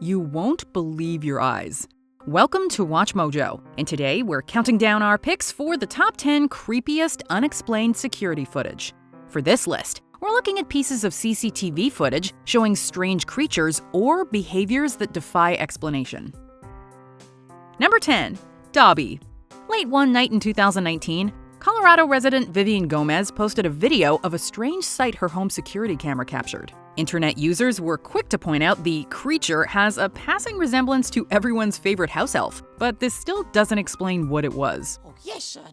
You won't believe your eyes. Welcome to WatchMojo, and today we're counting down our picks for the top 10 creepiest unexplained security footage. For this list, we're looking at pieces of CCTV footage showing strange creatures or behaviors that defy explanation. Number 10. Dobby. Late one night in 2019, Colorado resident Vivian Gomez posted a video of a strange sight her home security camera captured. Internet users were quick to point out the creature has a passing resemblance to everyone's favorite house elf, but this still doesn't explain what it was. Oh, yes, sir.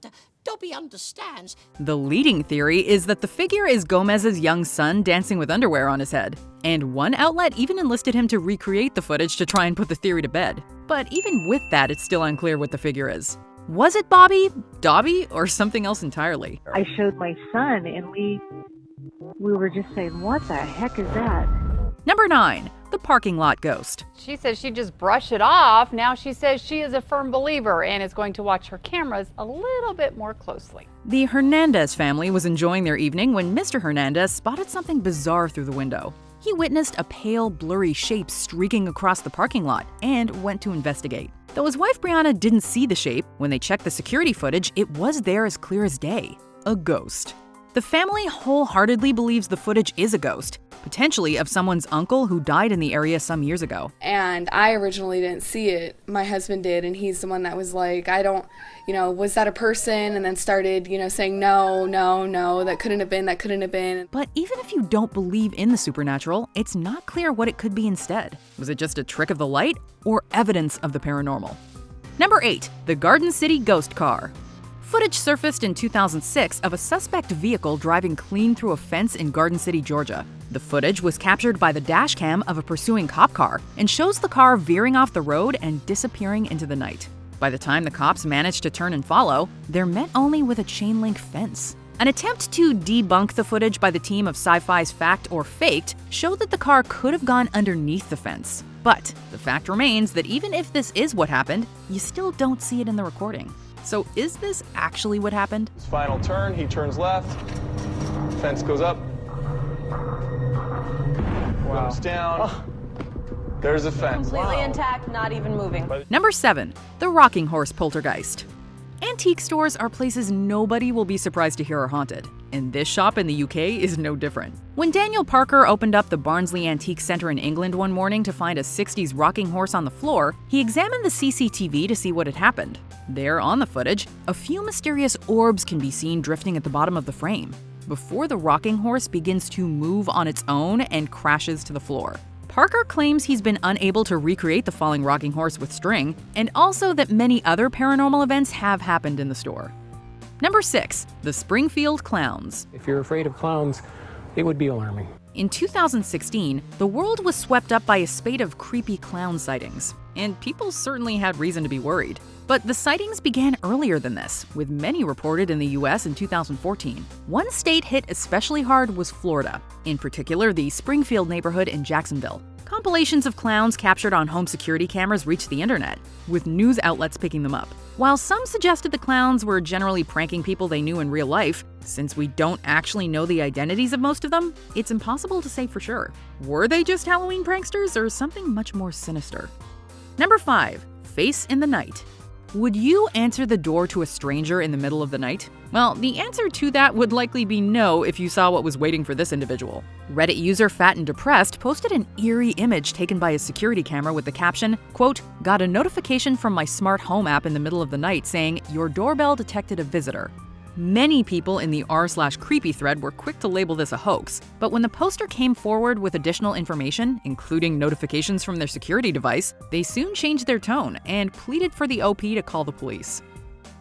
Dobby understands. The leading theory is that the figure is Gomez's young son dancing with underwear on his head, and one outlet even enlisted him to recreate the footage to try and put the theory to bed. But even with that, it's still unclear what the figure is. Was it Bobby, Dobby, or something else entirely? I showed my son, and we were just saying, what the heck is that? Number 9. The parking lot ghost. She says she just brushed it off. Now she says she is a firm believer and is going to watch her cameras a little bit more closely. The Hernandez family was enjoying their evening when Mr. Hernandez spotted something bizarre through the window. He witnessed a pale, blurry shape streaking across the parking lot and went to investigate. Though his wife Brianna didn't see the shape, when they checked the security footage, it was there as clear as day. A ghost. The family wholeheartedly believes the footage is a ghost, potentially of someone's uncle who died in the area some years ago. And I originally didn't see it. My husband did, and he's the one that was like, was that a person? And then started, saying, no, that couldn't have been. But even if you don't believe in the supernatural, it's not clear what it could be instead. Was it just a trick of the light or evidence of the paranormal? Number 8. The Garden City ghost car. Footage surfaced in 2006 of a suspect vehicle driving clean through a fence in Garden City, Georgia. The footage was captured by the dash cam of a pursuing cop car and shows the car veering off the road and disappearing into the night. By the time the cops managed to turn and follow, they're met only with a chain-link fence. An attempt to debunk the footage by the team of Sci-Fi's Fact or Faked showed that the car could have gone underneath the fence. But the fact remains that even if this is what happened, you still don't see it in the recording. So is this actually what happened? His final turn, he turns left, fence goes up, goes down, there's a fence. Completely intact, not even moving. Number 7. The rocking horse poltergeist. Antique stores are places nobody will be surprised to hear are haunted, and this shop in the UK is no different. When Daniel Parker opened up the Barnsley Antique Centre in England one morning to find a 60s rocking horse on the floor, he examined the CCTV to see what had happened. There, on the footage, a few mysterious orbs can be seen drifting at the bottom of the frame, before the rocking horse begins to move on its own and crashes to the floor. Parker claims he's been unable to recreate the falling rocking horse with string, and also that many other paranormal events have happened in the store. Number 6. The Springfield Clowns. If you're afraid of clowns, it would be alarming. In 2016, the world was swept up by a spate of creepy clown sightings, and people certainly had reason to be worried. But the sightings began earlier than this, with many reported in the US in 2014. One state hit especially hard was Florida, in particular the Springfield neighborhood in Jacksonville. Compilations of clowns captured on home security cameras reached the internet, with news outlets picking them up. While some suggested the clowns were generally pranking people they knew in real life, since we don't actually know the identities of most of them, it's impossible to say for sure. Were they just Halloween pranksters or something much more sinister? Number 5. Face in the night. Would you answer the door to a stranger in the middle of the night? Well, the answer to that would likely be no if you saw what was waiting for this individual. Reddit user Fat and Depressed posted an eerie image taken by his security camera with the caption, quote, "Got a notification from my smart home app in the middle of the night saying, your doorbell detected a visitor." Many people in the r/creepy thread were quick to label this a hoax, but when the poster came forward with additional information, including notifications from their security device, they soon changed their tone and pleaded for the OP to call the police.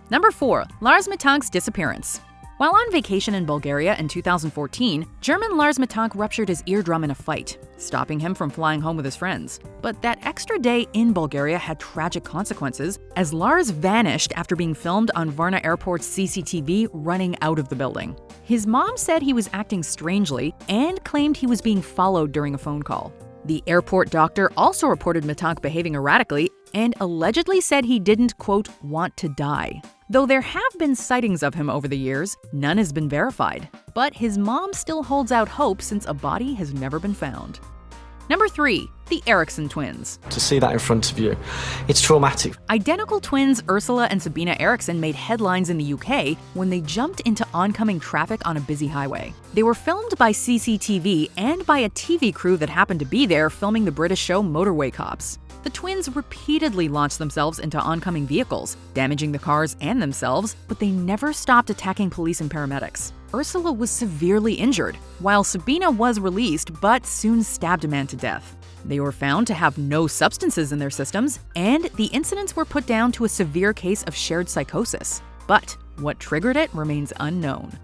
Number 4. Lars Mattacks' disappearance. While on vacation in Bulgaria in 2014, German Lars Mattacks ruptured his eardrum in a fight, stopping him from flying home with his friends. But that extra day in Bulgaria had tragic consequences, as Lars vanished after being filmed on Varna Airport's CCTV running out of the building. His mom said he was acting strangely and claimed he was being followed during a phone call. The airport doctor also reported Mattacks behaving erratically and allegedly said he didn't, quote, want to die. Though there have been sightings of him over the years, none has been verified. But his mom still holds out hope since a body has never been found. Number 3. The Eriksson Twins. To see that in front of you, it's traumatic. Identical twins Ursula and Sabina Eriksson made headlines in the UK when they jumped into oncoming traffic on a busy highway. They were filmed by CCTV and by a TV crew that happened to be there filming the British show Motorway Cops. The twins repeatedly launched themselves into oncoming vehicles, damaging the cars and themselves, but they never stopped attacking police and paramedics. Ursula was severely injured, while Sabina was released but soon stabbed a man to death. They were found to have no substances in their systems, and the incidents were put down to a severe case of shared psychosis. But what triggered it remains unknown.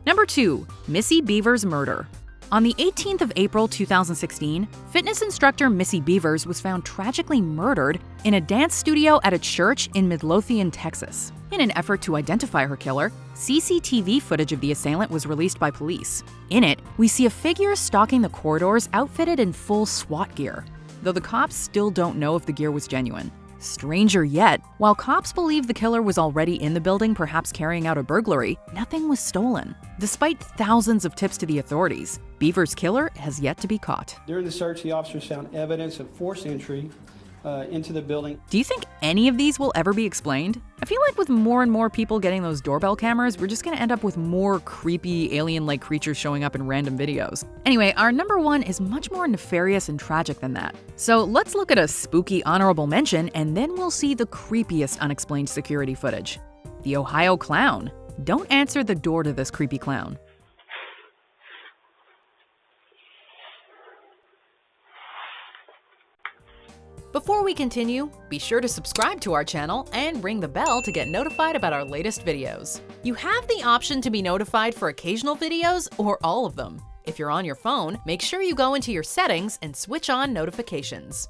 Number 2. Missy Bevers' murder. On the 18th of April 2016, fitness instructor Missy Bevers was found tragically murdered in a dance studio at a church in Midlothian, Texas. In an effort to identify her killer, CCTV footage of the assailant was released by police. In it, we see a figure stalking the corridors outfitted in full SWAT gear, though the cops still don't know if the gear was genuine. Stranger yet, while cops believe the killer was already in the building, perhaps carrying out a burglary, nothing was stolen. Despite thousands of tips to the authorities, Bevers' killer has yet to be caught. During the search, the officers found evidence of forced entry into the building. Do you think any of these will ever be explained? I feel like with more and more people getting those doorbell cameras, we're just gonna end up with more creepy alien-like creatures showing up in random videos. Anyway, our number 1 is much more nefarious and tragic than that. So let's look at a spooky honorable mention, and then we'll see the creepiest unexplained security footage. The Ohio Clown. Don't answer the door to this creepy clown. Before we continue, be sure to subscribe to our channel and ring the bell to get notified about our latest videos. You have the option to be notified for occasional videos or all of them. If you're on your phone, make sure you go into your settings and switch on notifications.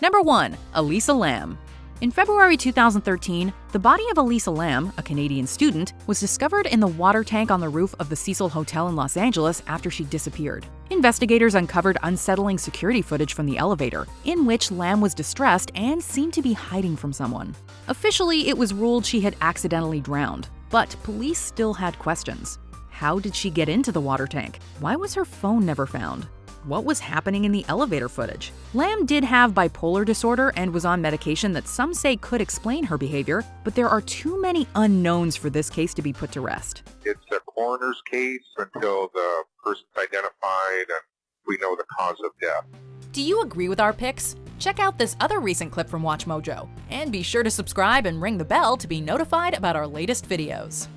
Number 1. Elisa Lam. In February 2013, the body of Elisa Lam, a Canadian student, was discovered in the water tank on the roof of the Cecil Hotel in Los Angeles after she disappeared. Investigators uncovered unsettling security footage from the elevator, in which Lam was distressed and seemed to be hiding from someone. Officially, it was ruled she had accidentally drowned, but police still had questions. How did she get into the water tank? Why was her phone never found? What was happening in the elevator footage? Lam did have bipolar disorder and was on medication that some say could explain her behavior, but there are too many unknowns for this case to be put to rest. It's a coroner's case until the person's identified and we know the cause of death. Do you agree with our picks? Check out this other recent clip from WatchMojo, and be sure to subscribe and ring the bell to be notified about our latest videos.